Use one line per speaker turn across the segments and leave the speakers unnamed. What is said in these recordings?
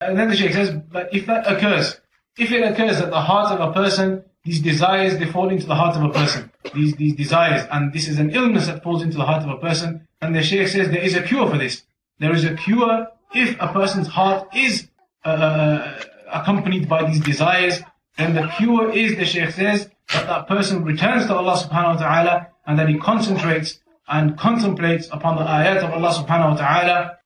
And then the Shaykh says, but if that occurs, if it occurs that the heart of a person, these desires, they fall into the heart of a person, these desires, and this is an illness that falls into the heart of a person, and the Shaykh says there is a cure for this. There is a cure if a person's heart is accompanied by these desires, then the cure is, the Shaykh says, that person returns to Allah subhanahu wa ta'ala, and that he concentrates and contemplates upon the ayat of Allah subhanahu wa ta'ala.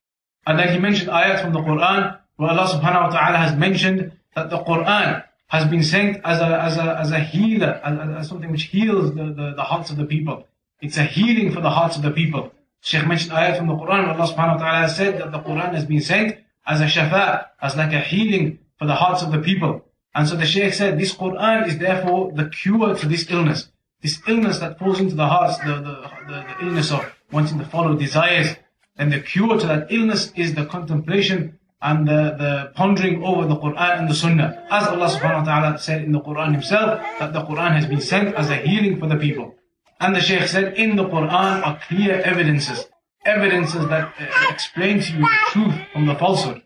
And then he mentioned ayat from the Quran, where Allah subhanahu wa ta'ala has mentioned that the Quran has been sent as a healer, as something which heals the hearts of the people. It's a healing for the hearts of the people. Shaykh mentioned ayat from the Quran, where Allah subhanahu wa ta'ala has said that the Quran has been sent as a shafa, as like a healing for the hearts of the people. And so the Shaykh said, this Quran is therefore the cure to this illness that falls into the hearts, the illness of wanting to follow desires. And the cure to that illness is the contemplation and the pondering over the Quran and the Sunnah. As Allah subhanahu wa ta'ala said in the Quran himself, that the Quran has been sent as a healing for the people. And the Shaykh said, in the Quran are clear evidences that explain to you the truth from the falsehood.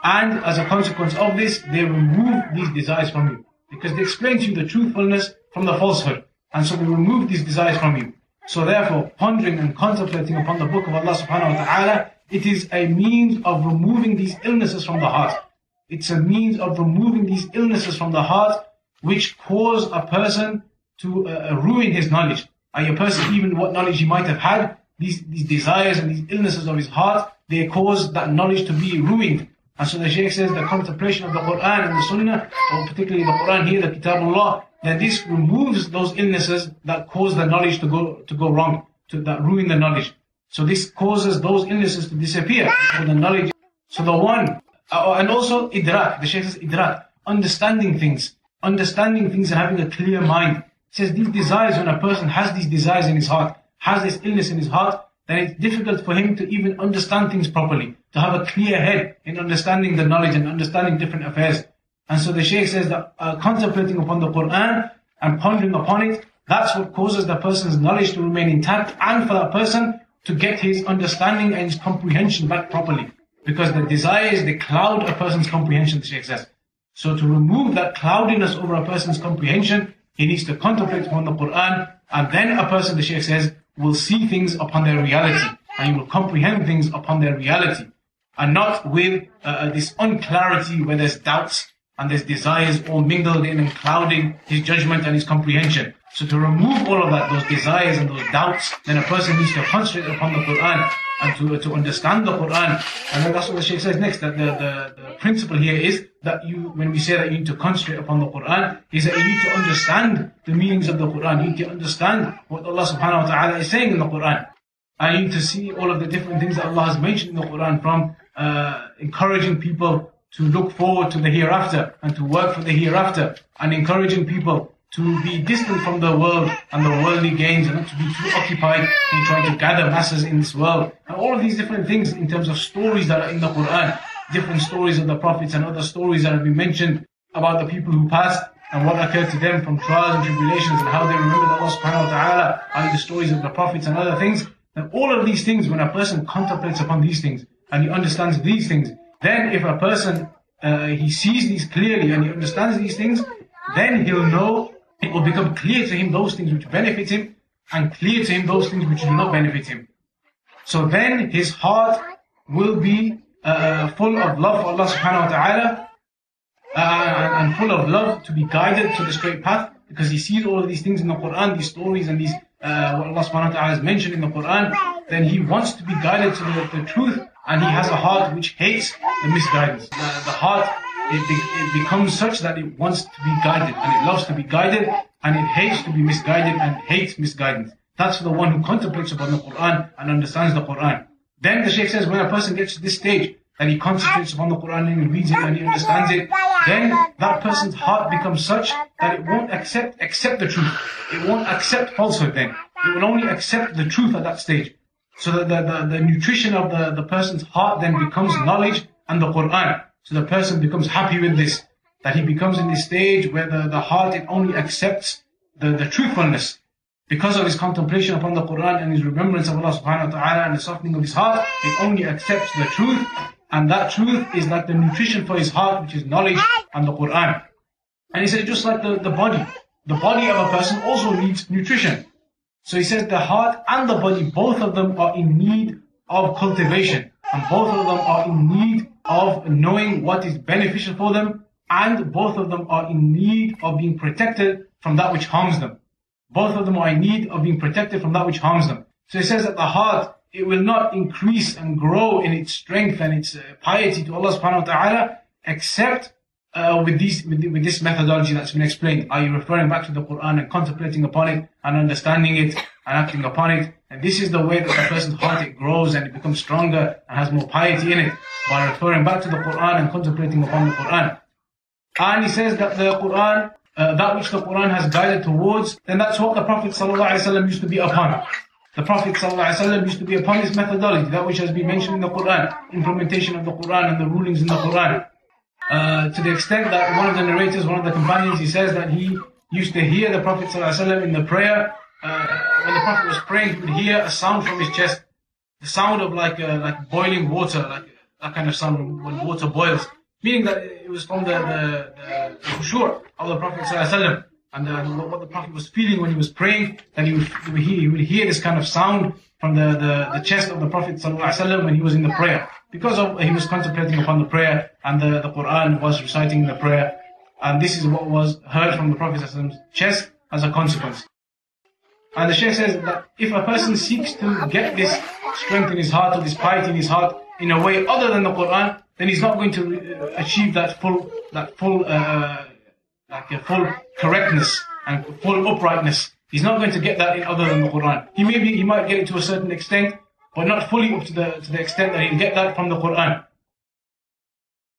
And as a consequence of this, they remove these desires from you. Because they explain to you the truthfulness from the falsehood. And so they remove these desires from you. So therefore, pondering and contemplating upon the book of Allah subhanahu wa ta'ala, it is a means of removing these illnesses from the heart. It's a means of removing these illnesses from the heart, which cause a person to ruin his knowledge. And a person, even what knowledge he might have had, these desires and these illnesses of his heart, they cause that knowledge to be ruined. And so the Shaykh says the contemplation of the Quran and the Sunnah, or particularly the Quran here, the Kitabullah, that this removes those illnesses that cause the knowledge to go wrong, that ruin the knowledge. So this causes those illnesses to disappear. So the knowledge, so the one, and also idrak, the Shaykh says idrak, understanding things and having a clear mind. He says these desires, when a person has these desires in his heart, has this illness in his heart, then it's difficult for him to even understand things properly, to have a clear head in understanding the knowledge and understanding different affairs. And so the Shaykh says that contemplating upon the Quran and pondering upon it, that's what causes the person's knowledge to remain intact, and for that person to get his understanding and his comprehension back properly. Because the desires, they cloud a person's comprehension, the Shaykh says. So to remove that cloudiness over a person's comprehension, he needs to contemplate upon the Quran, and then a person, the Shaykh says, will see things upon their reality, and he will comprehend things upon their reality, and not with this unclarity where there's doubts and there's desires all mingled in and clouding his judgment and his comprehension. So to remove all of that, those desires and those doubts, then a person needs to concentrate upon the Quran and to understand the Quran. And then that's what the Shaykh says next, that the principle here is that when we say that you need to concentrate upon the Quran, is that you need to understand the meanings of the Quran. You need to understand what Allah subhanahu wa ta'ala is saying in the Quran. And you need to see all of the different things that Allah has mentioned in the Quran, from encouraging people to look forward to the hereafter and to work for the hereafter, and encouraging people to be distant from the world and the worldly gains, and not to be too occupied in trying to gather masses in this world. And all of these different things in terms of stories that are in the Quran, different stories of the prophets and other stories that have been mentioned about the people who passed and what occurred to them from trials and tribulations, and how they remembered Allah subhanahu wa ta'ala, and the stories of the prophets and other things. And all of these things, when a person contemplates upon these things and he understands these things, then if a person he sees these clearly and he understands these things, then he'll know, it will become clear to him those things which benefit him, and clear to him those things which do not benefit him. So then his heart will be full of love for Allah subhanahu wa ta'ala, and full of love to be guided to the straight path, because he sees all of these things in the Quran, these stories and these what Allah subhanahu wa ta'ala has mentioned in the Quran. Then he wants to be guided to the truth, and he has a heart which hates the misguidance. The heart, it becomes such that it wants to be guided, and it loves to be guided, and it hates to be misguided and hates misguidance. That's for the one who contemplates upon the Quran and understands the Quran. Then the Shaykh says, when a person gets to this stage, that he concentrates upon the Quran and he reads it and he understands it, then that person's heart becomes such that it won't accept the truth. It won't accept falsehood then. It will only accept the truth at that stage. So that the nutrition of the person's heart then becomes knowledge and the Quran. So the person becomes happy with this, that he becomes in this stage where the heart, it only accepts the truthfulness. Because of his contemplation upon the Quran and his remembrance of Allah subhanahu wa ta'ala and the softening of his heart, it only accepts the truth, And that truth is like the nutrition for his heart, which is knowledge and the Quran. And he said, just like the body of a person also needs nutrition. So he says the heart and the body, both of them are in need of cultivation. And both of them are in need of knowing what is beneficial for them. And both of them are in need of being protected from that which harms them. Both of them are in need of being protected from that which harms them. So he says that the heart, it will not increase and grow in its strength and its piety to Allah subhanahu wa ta'ala, except with this methodology that's been explained. Are you referring back to the Quran and contemplating upon it and understanding it and acting upon it? And this is the way that the person's heart, it grows and it becomes stronger and has more piety in it, by referring back to the Quran and contemplating upon the Quran. And he says that the Quran, that which the Quran has guided towards, then that's what the Prophet ﷺ used to be upon. The Prophet ﷺ used to be upon this methodology, that which has been mentioned in the Quran, implementation of the Quran and the rulings in the Quran. To the extent that one of the narrators, one of the companions, he says that he used to hear the Prophet ﷺ in the prayer. When the Prophet was praying, he would hear a sound from his chest, the sound of like boiling water, like that kind of sound when water boils. Meaning that it was from the khushu' of the Prophet ﷺ, and what the Prophet was feeling when he was praying, that he would hear this kind of sound from the chest of the Prophet ﷺ when he was in the prayer. Because he was contemplating upon the prayer, and the Quran was reciting in the prayer, and this is what was heard from the Prophet ﷺ's chest as a consequence. And the Shaykh says that if a person seeks to get this strength in his heart, or this piety in his heart, in a way other than the Quran, then he's not going to achieve that full correctness and full uprightness. He's not going to get that in other than the Quran. He might get it to a certain extent, but not fully up to the extent that he'll get that from the Quran.